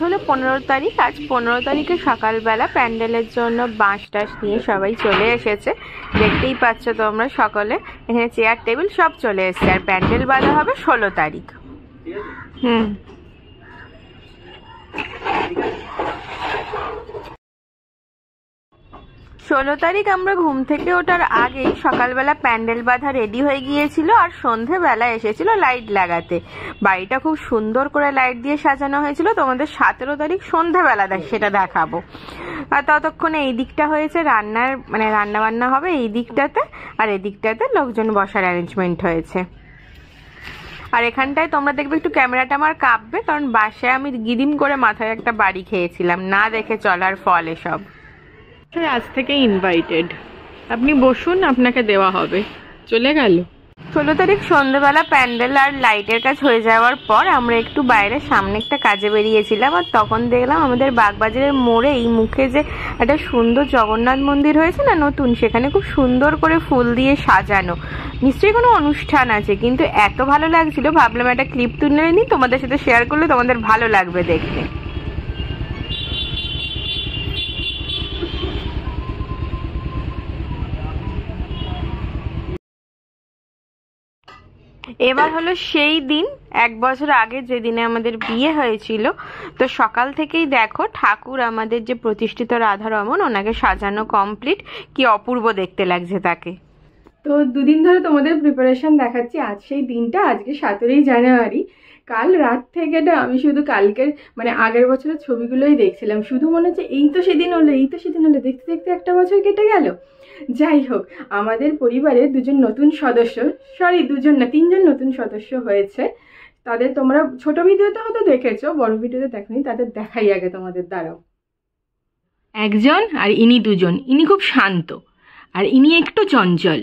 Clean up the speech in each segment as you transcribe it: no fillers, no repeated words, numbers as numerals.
হলো 15 তারিখ। আজ 15 তারিখে সকালবেলা প্যান্ডেলের জন্য বাঁশ টাস নিয়ে সবাই চলে এসেছে। দেখতেই পাচ্ছ তোমরা সকলে, এখানে চেয়ার টেবিল সব চলে এসেছে। আর প্যান্ডেল বাঁধা হবে 16 তারিখ। 16 তারিখ আমরা ঘুম থেকে ওঠার আগেই সকালবেলা প্যান্ডেল বাঁধা রেডি হয়ে গিয়েছিল, আর সন্ধেবেলা এসেছিল লাইট লাগাতে। বাড়িটা খুব সুন্দর করে লাইট দিয়ে সাজানো হয়েছিল। তোমাদের 17 তারিখ সন্ধেবেলা সেটা দেখাবো। আর ততক্ষণে এই দিকটা হয়েছে রান্না বান্না হবে এই দিকটাতে, আর এই দিকটাতে লোকজন বসার অ্যারেঞ্জমেন্ট হয়েছে। আর এখানটায় তোমরা দেখবে একটু ক্যামেরাটা আমার কাঁপবে, কারণ বাসায় আমি গিদিম করে মাথায় একটা বাড়ি খেয়েছিলাম, না দেখে চলার ফল এসব। আজ থেকে ইনভাইটেড, আপনি বসুন, আপনাকে দেওয়া হবে। চলে গেল। 16 তারিখ সন্ধ্যেবেলা প্যান্ডেল আর লাইটের কাজ হয়ে যাওয়ার পর আমরা একটু বাইরে সামনে একটা কাজে বেরিয়েছিলাম। আর তখন দেখলাম আমাদের বাগবাজারের মোড়ে এই মুখে যে একটা সুন্দর জগন্নাথ মন্দির হয়েছে না নতুন, সেখানে খুব সুন্দর করে ফুল দিয়ে সাজানো। নিশ্চয়ই কোনো অনুষ্ঠান আছে, কিন্তু এত ভালো লাগছিল ভাবলাম একটা ক্লিপ তুলে নিই, তোমাদের সাথে শেয়ার করলে তোমাদের ভালো লাগবে দেখতে। এবার হলো সেই দিন, 1 বছর আগে যেদিনে আমাদের বিয়ে হয়েছিল। তো সকাল থেকেই দেখো ঠাকুর আমাদের যে প্রতিষ্ঠিত রাধারমণ, ওনাকে সাজানো কমপ্লিট। কি অপূর্ব দেখতে লাগছে তাকে। তো দুদিন ধরে তোমাদের প্রিপারেশন দেখাচ্ছি। আজ সেই দিনটা, আজকে 17 জানুয়ারি। কাল রাত থেকে না আমি শুধু কালকের আগের বছরের ছবিগুলোই দেখছিলাম। শুধু মনে হচ্ছে এই তো সেদিন হলো, এই তো সেদিন হলো, দেখতে দেখতে একটা বছর কেটে গেল। যাই হোক, আমাদের পরিবারে দুজন নতুন সদস্য, দুজন না 3জন নতুন সদস্য হয়েছে। তাদের তোমরা ছোট ভিডিওতে হয়তো দেখেছো, বড় ভিডিওতে দেখোনি, তাদের দেখাই আগে তোমাদের। দাঁড়াও। একজন আর ইনি দুজন। ইনি খুব শান্ত আর ইনি একটু চঞ্চল,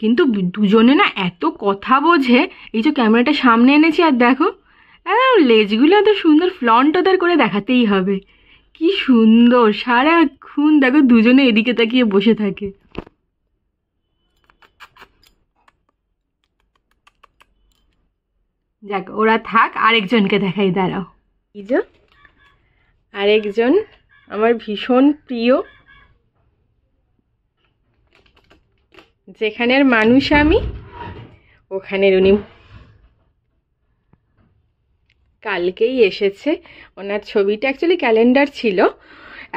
কিন্তু দুজনে না এত কথা বোঝে। এই যে ক্যামেরাটা সামনে এনেছি, আর দেখো লেজগুলো এত সুন্দর, ফ্লন্ট ওদের করে দেখাতেই হবে। কি সুন্দর, সারাক্ষণ দেখো দুজনে এদিকে তাকিয়ে বসে থাকে। যাক, ওরা থাক, আরেকজনকে দেখাই। দাঁড়াও। এই যে আরেকজন আমার ভীষণ প্রিয়, যেখানের মানুষ আমি ওখানের উনি। কালকেই এসেছে। ওনার ছবিটা অ্যাকচুয়ালি ক্যালেন্ডার ছিল,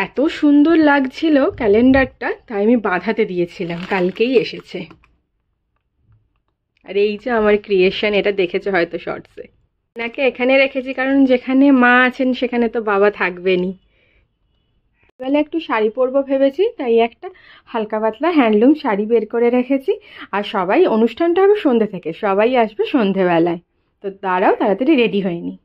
এত সুন্দর লাগছিল ক্যালেন্ডারটা, তাই আমি বাঁধাতে দিয়েছিলাম। কালকেই এসেছে। আর এই যে আমার ক্রিয়েশন, এটা দেখেছো হয়তো শর্টসে। ওনাকে এখানে রেখেছি কারণ যেখানে মা আছেন সেখানে তো বাবা থাকবেনই। বেলা একটু শাড়ি পরবো ভেবেছি, তাই একটা হালকা পাতলা হ্যান্ডলুম শাড়ি বের করে রেখেছি। আর সবাই, অনুষ্ঠানটা হবে সন্ধ্যে থেকে, সবাই আসবে সন্ধেবেলায়। তো দাঁড়াও, তাড়াতাড়ি রেডি হয়ে নি।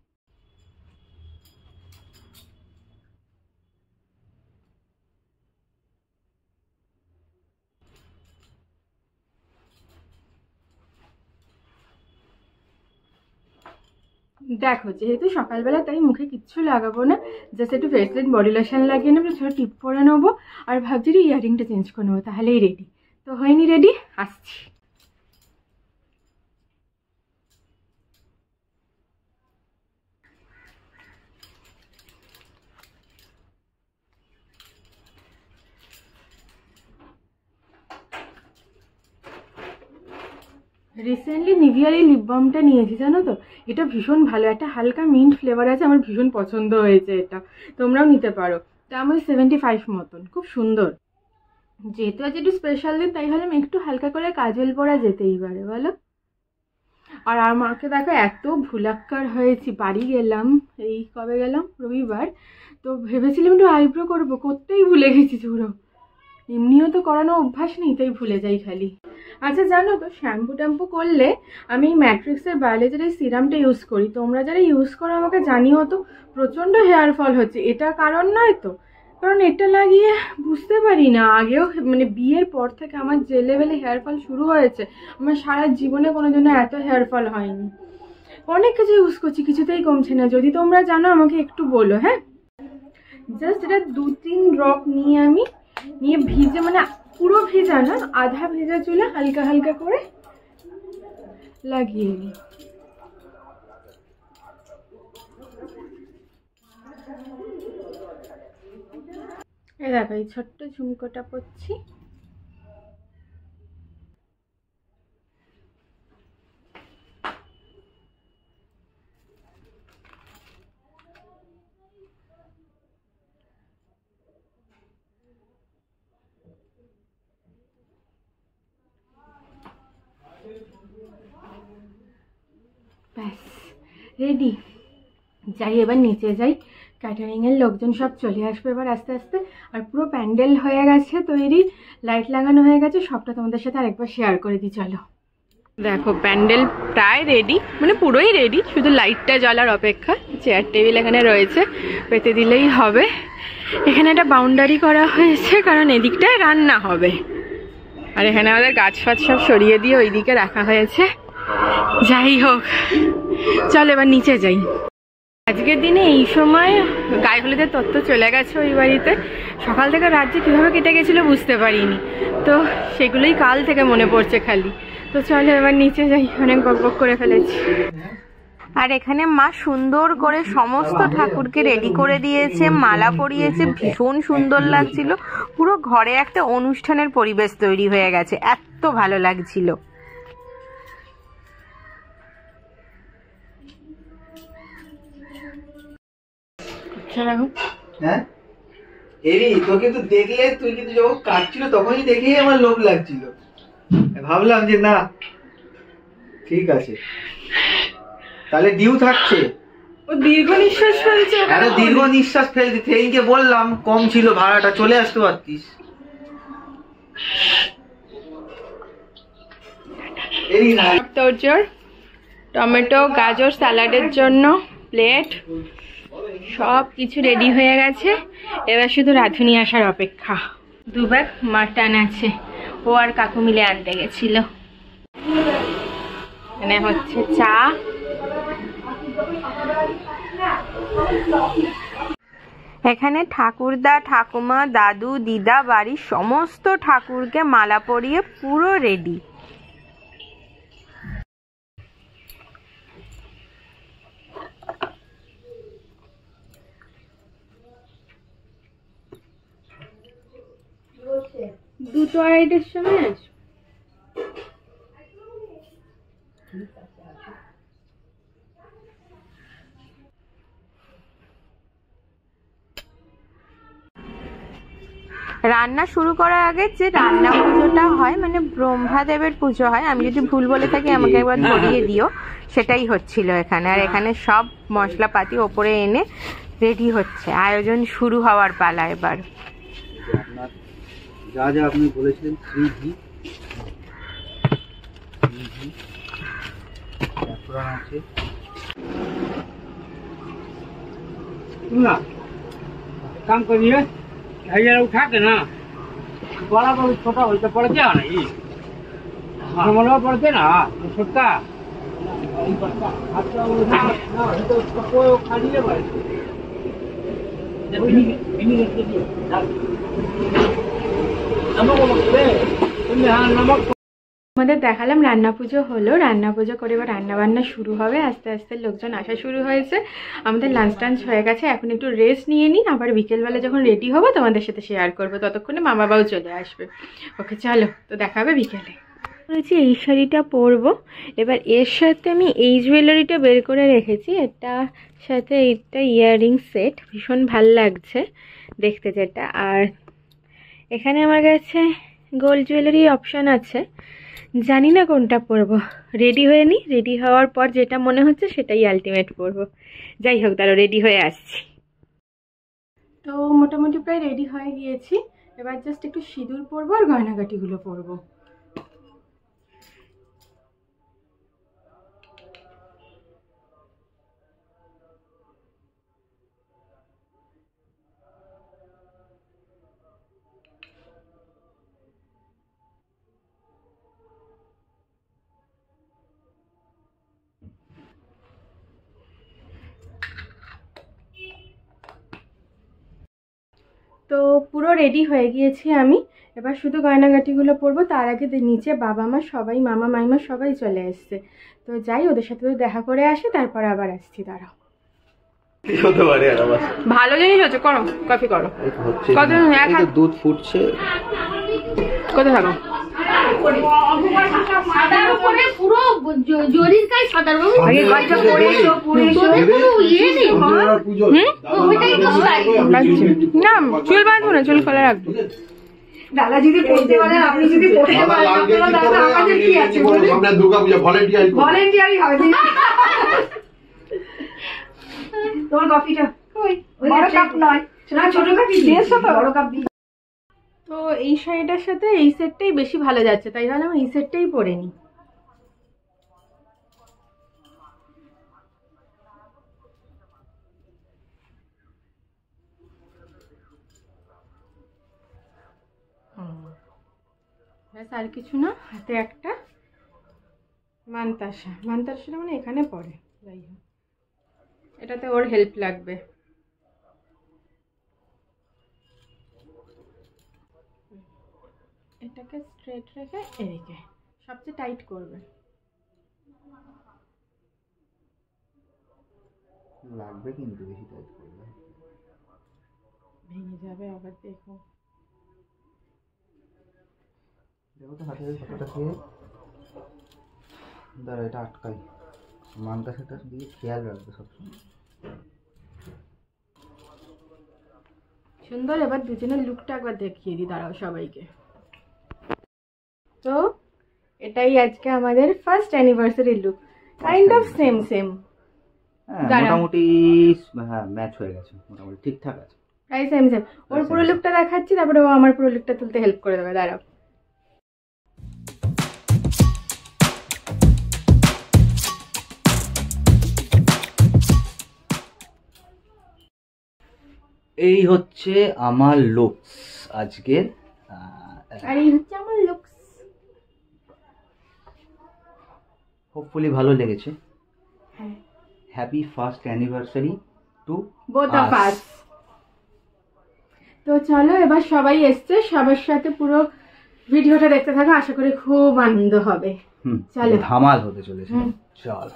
দেখো, যেহেতু সকালবেলা তাই মুখে কিচ্ছু লাগাবো না, জাস্ট একটু ফেসলিন বডি লোশন লাগিয়ে নেবো, ছোটো টিপ পরে নেবো, আর ভাবছি ইয়ারিংটা চেঞ্জ করে নেবো, তাহলেই রেডি। তো হয়নি রেডি, আসছি। রিসেন্টলি নিভিয়ার এই লিপ বামটা নিয়েছি, জানো তো, এটা ভীষণ ভালো, একটা হালকা মিন্ট ফ্লেভার আছে, আমার ভীষণ পছন্দ হয়েছে। এটা তোমরাও নিতে পারো। দাম ওই 75 মতন, খুব সুন্দর। যেহেতু আজ একটু স্পেশাল দিন, তাই হলাম একটু হালকা করে কাজল পরা যেতেই পারে, বলো। আর আমাকে দেখো এত ভুলাক্কার হয়েছি। বাড়ি গেলাম, এই কবে গেলাম, রবিবার। তো ভেবেছিলাম একটু আইব্রো করবো, করতেই ভুলে গেছি পুরো। এমনিও তো করানো অভ্যাস নেই, তাই ভুলে যাই খালি। আচ্ছা জানো তো, শ্যাম্পু ট্যাম্পু করলে আমি ম্যাট্রিক্সের বায়োলজির এই সিরামটা ইউজ করি। তোমরা যারা ইউজ করো আমাকে জানিও তো। প্রচণ্ড হেয়ার ফল হচ্ছে, এটা কারণ নয় তো? কারণ এটা লাগিয়ে বুঝতে পারি না, আগেও বিয়ের পর থেকে আমার যে লেভেলে হেয়ার ফল শুরু হয়েছে, আমার সারা জীবনে কোনো জন্য এত হেয়ার ফল হয়নি। অনেক কিছু ইউজ করছি, কিছুতেই কমছে না। যদি তোমরা জানো আমাকে একটু বলো। হ্যাঁ, জাস্ট এটা 2-3 ড্রপ নিয়ে ভিজে, পুরো ভেজা না, আধা ভেজা চুলে হালকা হালকা করে লাগিয়ে নিই। এই দেখো এই ছোট্ট ঝুমকোটা পরছি। ব্যাস রেডি। যাই এবার নিচে যাই, ক্যাটারিংয়ের লোকজন সব চলে আসবে এবার আস্তে আস্তে। আর পুরো প্যান্ডেল হয়ে গেছে তৈরি, লাইট লাগানো হয়ে গেছে, সবটা তোমাদের সাথে আরেকবার শেয়ার করে দিই চলো। দেখো প্যান্ডেল প্রায় রেডি, মানে পুরোই রেডি, শুধু লাইটটা জ্বলার অপেক্ষা। চেয়ার টেবিল এখানে রয়েছে, পেতে দিলেই হবে। এখানে একটা বাউন্ডারি করা হয়েছে কারণ এদিকটায় রান্না হবে, আর এখানে আমাদের গাছ ফাছ সব সরিয়ে দিয়ে ওইদিকে রাখা হয়েছে। যাই হোক চল এবার নিচে যাই। আজকের দিনে এই সময় গায়ে হলুদের তত্ত্ব চলে গেছে ওই বাড়িতে। সকাল থেকে রাত্রে কীভাবে কেটে গেছিলো বুঝতে পারিনি, তো সেগুলোই কাল থেকে মনে পড়ছে খালি। তো চলো এবার নিচে যাই, অনেক বকবক করে ফেলেছি। আর এখানে মা সুন্দর করে সমস্ত ঠাকুরকে রেডি করে দিয়েছে, মালা পরিয়েছে, ভীষণ সুন্দর লাগছিল। পুরো ঘরে একটা অনুষ্ঠানের পরিবেশ তৈরি হয়ে গেছে, এত ভালো লাগছিল। হ্যাঁ এরি তোকে তো দেখলে, তুই কিন্তু যখন কাটছিল তখনই দেখেই আমার লোভ লাগছিল। ভাবলাম যে না ঠিক আছে, তাহলে ডিউ থাকছে। ও দীর্ঘ নিঃশ্বাস ফেলছে। আরে দীর্ঘ নিঃশ্বাস ফেলতে ট্রেনকে বললাম কম ছিল ভাড়াটা, চলে আসতে পারতিস। এরি না তোর টমেটো গাজর স্যালাডের জন্য প্লেট সব কিছু রেডি হয়ে গেছে, এবার শুধু রাঁধুনি আসার অপেক্ষা। 2 ব্যাগ মাটন আছে, ও আর কাকু মিলে আনতে গেছিল। এখানে হচ্ছে চা। এখানে ঠাকুরদা ঠাকুমা দাদু দিদা বাড়ির সমস্ত ঠাকুরকে মালা পরিয়ে পুরো রেডি। দুটো আড়াইটের সময় আছে। রান্না শুরু করার আগে যে রান্না পুজোটা হয়, মানে ব্রহ্মাদেবের পুজো হয়, আমি যদি ভুল বলে থাকি আমাকে একবার ধরিয়ে দিও, সেটাই হচ্ছিল এখানে। আর এখানে সব মশলাপাতি ওপরে এনে রেডি হচ্ছে, আয়োজন শুরু হওয়ার পালা এবার। যা যা আপনি বলেছিলেন 3G আছে ना काम करिए हजार उठा के ना बड़ा बहुत छोटा होता पड़ गया नहीं मनवा पड़ते ना छोटा खाली है भाई আমাদের দেখালাম রান্না পুজো হলো, রান্না পুজো করে এবার রান্না বান্না শুরু হবে। আস্তে আস্তে লোকজন আসা শুরু হয়েছে, আমাদের লাঞ্চ টাঞ্চ হয়ে গেছে। এখন একটু রেস্ট নিয়ে নিই, আবার বিকেলবেলা যখন রেডি হবো তোমাদের সাথে শেয়ার করবো। ততক্ষণে মা বাবাও চলে আসবে। ওকে চলো, তো দেখা হবে বিকেলে। বলেছি এই শাড়িটা পরবো, এবার এর সাথে আমি এই জুয়েলারিটা বের করে রেখেছি, এটার সাথে এইটা ইয়াররিং সেট, ভীষণ ভাল লাগছে দেখতে যেটা। আর এখানে আমার কাছে গোল্ড জুয়েলারি অপশান আছে, জানি না কোনটা পরবো। রেডি হয়ে নিই, রেডি হওয়ার পর যেটা মনে হচ্ছে সেটাই আলটিমেট পরবো। যাই হোক দাঁড়ো, রেডি হয়ে আসছি। তো মোটামুটি প্রায় রেডি হয়ে গিয়েছি, এবার জাস্ট একটু সিঁদুর পরবো আর গয়নাগাটিগুলো পরবো। তো পুরো রেডি হয়ে গিয়েছি আমি, এবার শুধু গয়নাগাটিগুলো পরবো। তার আগে নিচে বাবা মা সবাই, মামা মাইমা সবাই চলে এসছে। তো যাই, ওদের সাথে তো দেখা করে আসি, তারপর আবার আসছি, দাঁড়াও। হতে পারে আর আবার ভালো জিনিস হচ্ছে, করো কফি করো। হচ্ছে কত এই তো দুধ ফুটছে। কোথায় থাকো? সাদার উপরে পুরো জরির কাজ সাদার বাবু। আগে গয়টা পরে এসো, পরে এসো। তোদের কোনো ইয়ে নেই ওইটাই তো স্টাইল। না চুল বাঁধবো না, চুল খোলা রাখবো। দাদা যদি পড়তে পারেন, আপনি যদি পড়তে পারেন, আপনারা দাদা আমাদের কি আছে বলুন? আমরা দুর্গাপূজা ভলেন্টিয়ারি হবে। তোমার কফিটা কই? বড় কাপ নয়, না ছোট কাপ দিয়েছো তো, বড় কাপ দিই। তো এই শাড়িটার সাথে এই সেটটাই বেশি ভালো যাচ্ছে, তাই ভাবলাম এই সেটটাই পরে নিই। ব্যাস আর কিছু না, হাতে একটা মানতাসা। মানতাসাটা মানে এখানে পড়ে, যাই হোক এটাতে ওর হেল্প লাগবে। এটাকে স্ট্রেট রেখে এদিকে সবচেয়ে টাইট করবে। লাগবে কিন্তু বেশি টাইট করবে, ভেঙে যাবে আবার। দেখো দেখো তো হাতে কতটা খেয়ে দাঁড়া, এটা আটকাই। মানটা সেটা দিয়ে খেয়াল রাখবে সবসময়। সুন্দর। এবার দুজনের লুকটা একবার দেখিয়ে দিই, দাঁড়াও সবাইকে। তো এটাই আজকে আমাদের first anniversary look, kind of same same. মোটামুটি হ্যাঁ ম্যাচ হয়ে গেছে, মোটামুটি ঠিকঠাক আছে, প্রায় সেম সেম। ওর পুরো লুকটা দেখাচ্ছি, তারপরে ও আমার পুরো লুকটা তুলতে হেল্প করে দেবে। দাঁড়াও। এই হচ্ছে আমার লুকস আজকের। আর এই হচ্ছে আমার লুকস। হোপফুলি ভালো লেগেছে। হ্যাঁ, happy first anniversary to both of us. তো চলো, এবার সবাই এসছে, সবার সাথে পুরো ভিডিওটা দেখতে থাকো, আশা করি খুব আনন্দ হবে। চলো। ধামাল হতে চলেছে। চল।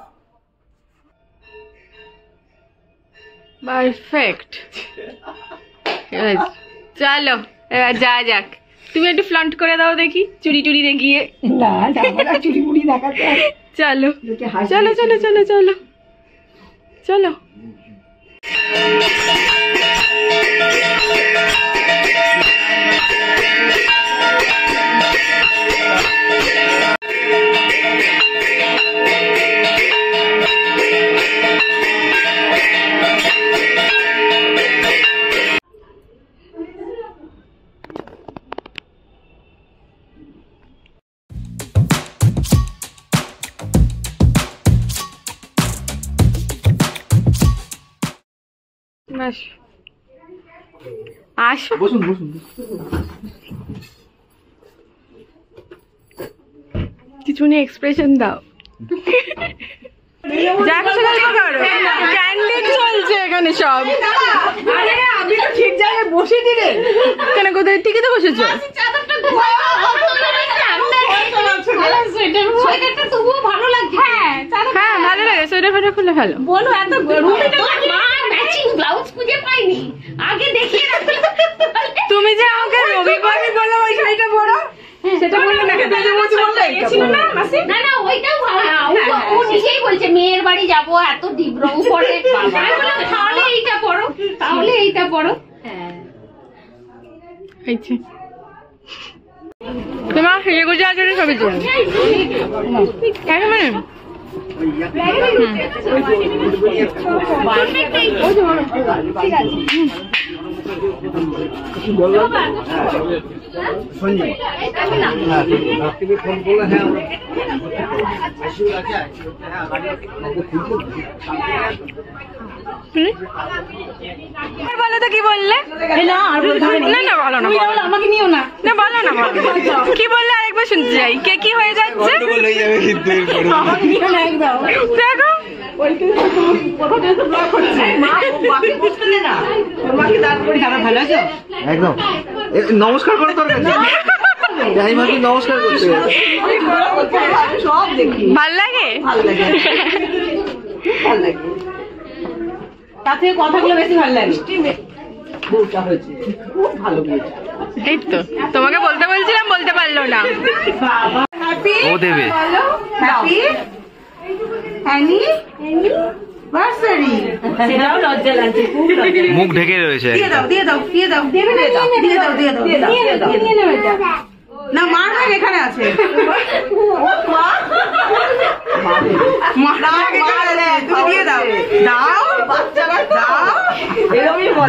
পারফেক্ট। চলো এবার যা যাক। তুমি একটু ফ্লন্ট করে দাও দেখি, চুরি টুরি দেখিয়ে। না আমরা চুরি মুড়ি দেখাতে হবে। চলো চলো চলো চলো চলো চলো। আসো, বসুন বসুন। কিছু নিয়ে এক্সপ্রেশন দাও। ক্যান্ডিড চলছে এখানে সব। আরে আপনি তো ঠিক জায়গায় বসে দিলেন কেন, কোথায় টিকিতে বসেছো? সোয়েটারটা তবুও ভালো লাগছে। হ্যাঁ ভালো লাগে, সোয়েটার ফোটা খুলে ফেলো। বলো এত ম্যাচিং ব্লাউজ খুঁজে পাইনি, আগে দেখিয়ে রাখলে। তুমি যে আমাকে রবিবারই বলো ওই শাড়িটা পরো, সেটা বললো না কেন? না না ওইটাও ও নিজেই বলছে মেয়ের বাড়ি যাবো, এত ডিপ রং পরে। তাহলে এইটা পরো, তাহলে এইটা পরো। হয়েছে তোমার হিরে গুজে আছে সবই জন্য কেন মানে বলো তো কি বললে? না না বলো না, আমাকে নিও না। না বলো না, কি বললে আরেকবার শুনতে চাই। কে কি হয়ে যাচ্ছে দেখো। একদম নমস্কার করে তোর কাছে নমস্কার করতে সব দেখি ভাল লাগে। ভালো লাগে ভালো লাগে। তার থেকে কথাগুলো বেশি ভালো লাগে। বউটা হয়েছে খুব ভালো বউটা। এই তো তোমাকে বলতে বলছিলাম, বলতে পারলো না। ও দেবে। Happy anniversary. সেটাও লজ্জা লাগছে, খুব লজ্জা। মুখ ঢেকে রয়েছে। দিয়ে দাও দিয়ে দাও দিয়ে দাও দিয়ে দাও দিয়ে দাও। না মার ব্যাগ এখানে আছে। দিয়ে দাও দাও দাও।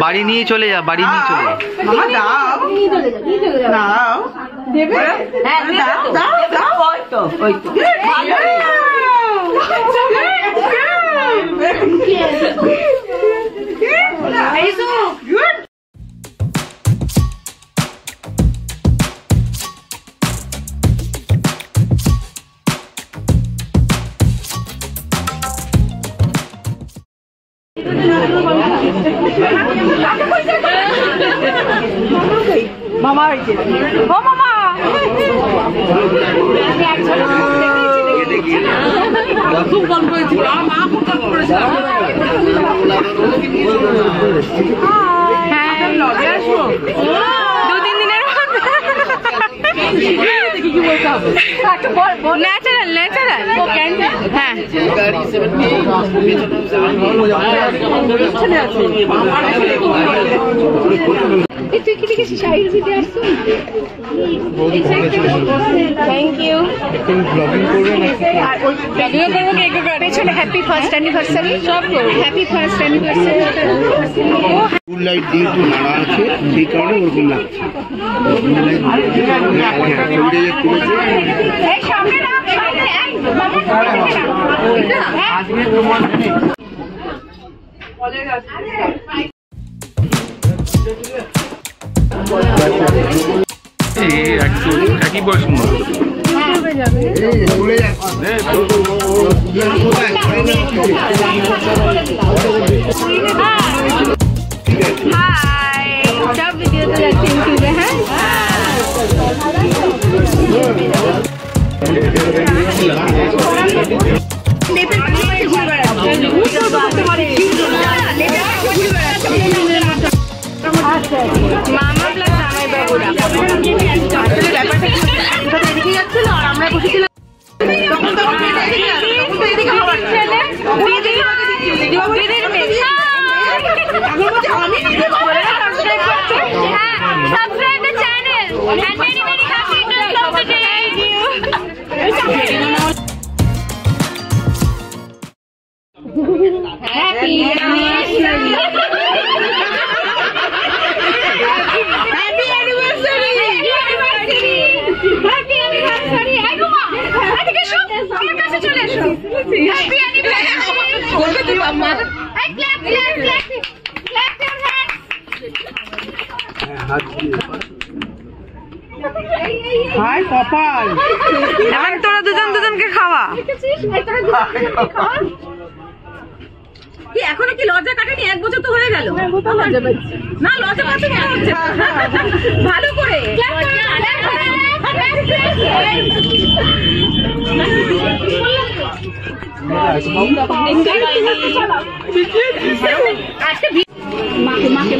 বাড়ি নিয়ে চলে যা, বাড়ি নিয়ে চলে যা। মামা দাও দাও দেবে। দাও দাও দাও। ওই তো ওই তো। মামা হয়েছে। ও মামা খুব গল্প হয়েছিল। মা খুব গল্প করেছিল। দুদিন দিনের ন্যাচারাল ন্যাচারাল। হ্যাঁ তুই কি দেখেছিস শাড়ির ভিডিও আসছো? Thank you. পেছনে হ্যাপি ফার্স্ট অ্যানিভার্সারি সব করবো। Happy first anniversary. Full light দিয়ে একটু নাড়া আছে, সেই কারণে ওরকম লাগছে। এই সামনে না, সামনে এই মামা সামনে একই বয়স মনে হাই সব ভিডিওতে যাচ্ছে ইউটিউবে। হ্যাঁ মামা প্লাস জামাই বাবুরা। আসলে ব্যাপারটা এদিকে যাচ্ছিল আর আমরা বসেছিলাম। subscribe the channel and many many happy returns of the day. Happy anniversary. Happy anniversary. Happy anniversary. Hey Ruma, এদিকে এসো, আমার কাছে চলে এসো। Happy anniversary. বলবে তুই মাম্মা? Hey clap clap clap. Clap your hands. হাই কপাল। এখন তোরা দুজন দুজনকে খাওয়া। কি এখনো কি লজ্জা কাটেনি? 1 বছর তো হয়ে গেল। না লজ্জা পাচ্ছে মনে হচ্ছে। ভালো করে মাকে মাকে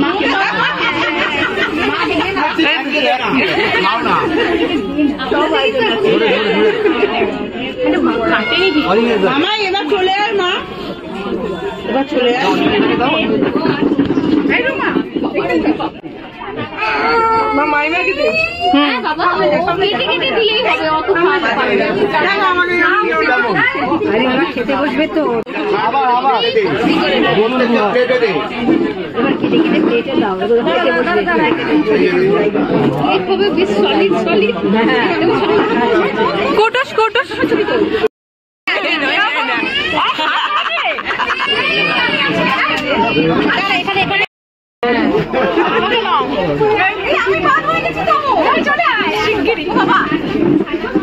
মামা এবার চলে আয়। মা এবার চলে আয়। মাইমাকে দে। হ্যাঁ বাবা কেটে কেটে দিলেই হবে, অত খাওয়া পারবে না। আরে আমার খেতে বসবে তো। আবার প্লেটে দে। এবার কেটে কেটে প্লেটে দাও। খেতে বসবে। এইভাবে বেশ সলিড সলিড। Quotes quotes. এখানে এখানে আমি বাদ হয়ে গেছি তো। চলে আয় শিগগিরই বাবা।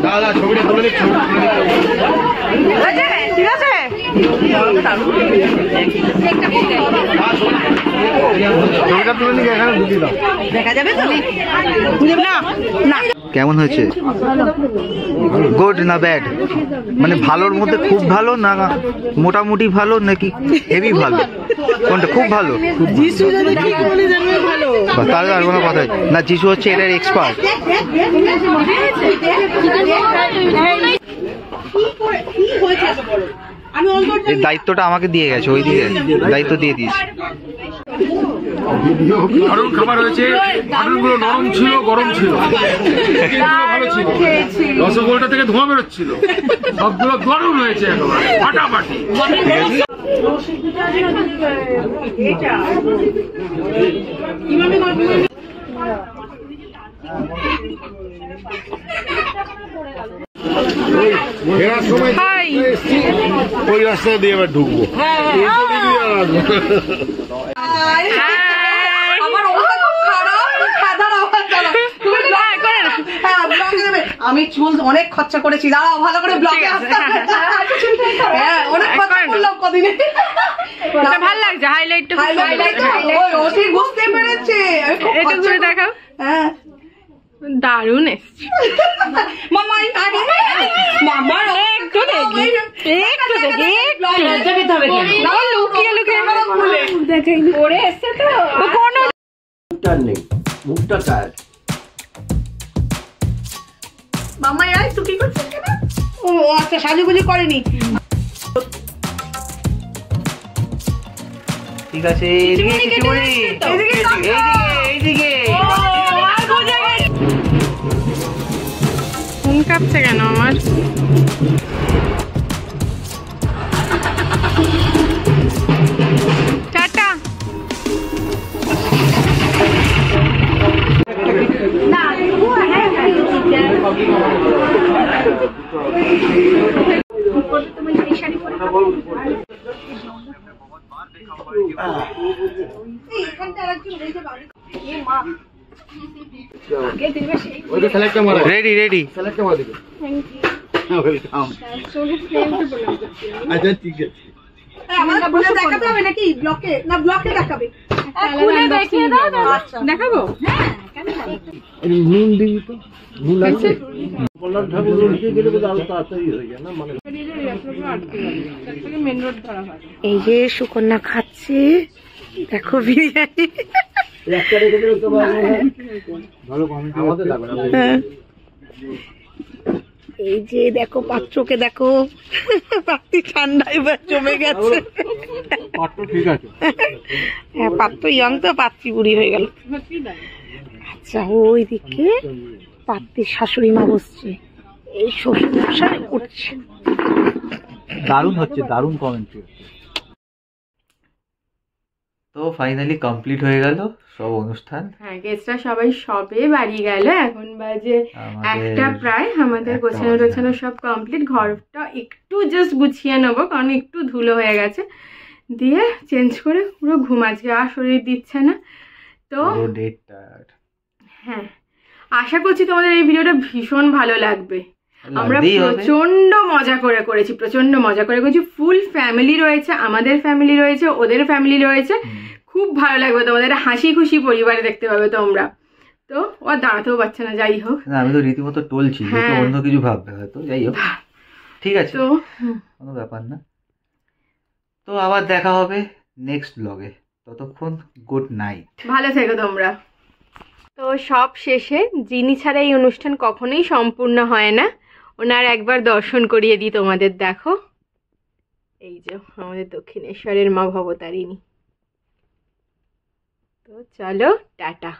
দাদা ছবিটা তুলে দিচ্ছি। ঠিক আছে। ছবিটা তুলে নিয়ে এখানে ঢুকিয়ে দাও। দেখা যাবে তো? না না কেমন হয়েছে? গুড না ব্যাড? মানে ভালোর মধ্যে খুব ভালো না মোটামুটি ভালো নাকি হেভি ভালো? কোনটা খুব ভালো? তাহলে আর কোনো কথা না, যিশু হচ্ছে এটার এক্সপার্ট। এই দায়িত্বটা আমাকে দিয়ে গেছে, ওই দিকে দায়িত্ব দিয়ে দিয়েছে। দারুণ খাবার হয়েছে, মাটনগুলো নরম ছিল, গরম ছিল, ভালো ছিল, রসগোল্লা থেকে ধোঁয়া বেরোচ্ছিল, সবগুলো গরম হয়েছে একেবারে ফাটাফাটি। ফেরার সময় ওই রাস্তা দিয়ে এবার ঢুকবো। আমি চুল অনেক খরচা করেছি, দাঁড়াও ভালো করে ব্লগে আসতে অনেক খরচা করলাম কদিনে। ভালো লাগছে হাইলাইট বুঝতে পেরেছে দেখাও। হ্যাঁ দারুণ এসছে মামাই মামার একটু দেখি লুকিয়ে লুকিয়ে দেখাইনি পরে এসছে তো কোনো মুখটা নেই, মুখটা টায়ার। মামাই আয় তুই কি করছিস? ও আচ্ছা সাজুগুজি করেনি। ঠিক আছে, এইদিকে ফোন কাঁপছে কেন আমার? টাটা। Ready ready. আচ্ছা ঠিক আছে, দেখাতে হবে নাকি ব্লকে? না ব্লকে দেখাবে, খুলে দেখিয়ে দাও। দেখাবো নুন দিবি তো, নুন আছে। বলরাম ঠাকুর উঠে গেলে তো আরো তাড়াতাড়ি হয়ে যায় না, মানে মেন রোড ধরা হয়। এই যে সুকন্যা খাচ্ছে, দেখো বিরিয়ানি। একটা রেখে দিলে তো ভালো কমেন্ট আমাদের লাগবে না। এই যে দেখো পাত্রকে দেখো, পাত্রী ঠান্ডা এবার জমে গেছে। পাত্র ঠিক আছে, হ্যাঁ পাত্র ইয়ং তো, পাত্রী বুড়ি হয়ে গেল। আচ্ছা ওই দিকে পাত্রীর শাশুড়ি মা বসছে, এই শ্বশুর মশাই উঠছে। দারুণ হচ্ছে, দারুণ কমেন্ট। তো ফাইনালি কমপ্লিট হয়ে গেল সব অনুষ্ঠান। হ্যাঁ গেস্টরা সবাই সবে বাড়ি গেল, এখন বাজে 1টা প্রায়। আমাদের গোছানো টোছানো সব কমপ্লিট। ঘরটা একটু জাস্ট গুছিয়ে নেবো, কারণ একটু ধুলো হয়ে গেছে, দিয়ে চেঞ্জ করে পুরো ঘুম। আজকে আর শরীর দিচ্ছে না তো। হ্যাঁ আশা করছি তোমাদের এই ভিডিওটা ভীষণ ভালো লাগবে। আমরা প্রচন্ড মজা করেছি, প্রচন্ড মজা করেছি। ফুল ফ্যামিলি রয়েছে, আমাদের ফ্যামিলি রয়েছে, ওদের ফ্যামিলি রয়েছে। খুব ভালো লাগবে তোমাদের, হাসি খুশি পরিবারে দেখতে পাবে তোমরা। তো ও দাঁড়াতেও পারছে না, যাই হোক। আমি তো রীতিমতো টলছি, অন্য কিছু ভাববে হয়তো, যাই হোক ঠিক আছে, তো কোনো ব্যাপার না। তো আবার দেখা হবে নেক্সট ব্লগে, ততক্ষণ গুড নাইট, ভালো থেকো তোমরা। তো সব শেষে যিনি ছাড়া এই অনুষ্ঠান কখনোই সম্পূর্ণ হয় না, ওনার একবার দর্শন করিয়ে দিই তোমাদের। দেখো এই যে আমাদের দক্ষিণেশ্বরের মা ভবতারিণী। তো চলো টাটা।